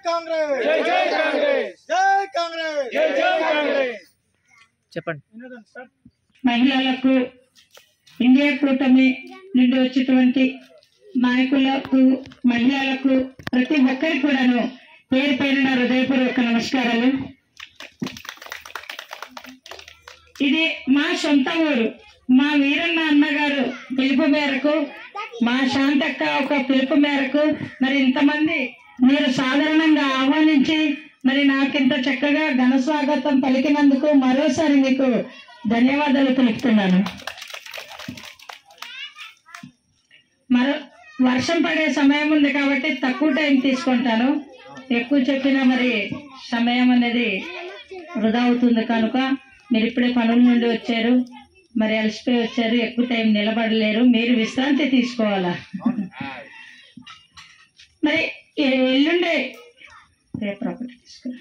కాంగ్రెస్ జై జై కాంగ్రెస్ జై కాంగ్రెస్ జై జై కాంగ్రెస్ చెప్పండి మహిళలకు ఇండియా కూటమి నుండి వచ్చేటువంటి నాయకులకు మహిళలకు ప్రతి ఒక్కరికి కూడాను పేరు పేరున హృదయపూర్వక నమస్కారాలు. ఇది మా సొంత ఊరు. మా వీరన్న అన్నగారు పిలుపు మేరకు, మా శాంతక్క ఒక పిలుపు మేరకు మరి ఇంతమంది మీరు సాధారణంగా ఆహ్వానించి మరి నాకింత చక్కగా ఘన స్వాగతం పలికినందుకు మరోసారి మీకు ధన్యవాదాలు తెలుపుతున్నాను. వర్షం పడే సమయం ఉంది కాబట్టి తక్కువ టైం తీసుకుంటాను. ఎక్కువ చెప్పినా మరి సమయం అనేది వృధా అవుతుంది కనుక మీరు ఇప్పుడే పనుల నుండి వచ్చారు, మరి అలసిపోయి వచ్చారు, ఎక్కువ టైం నిలబడలేరు, మీరు విశ్రాంతి తీసుకోవాలా. మరి ఎల్లుండే రేపు ప్రాపర్టీ తీసుకురా.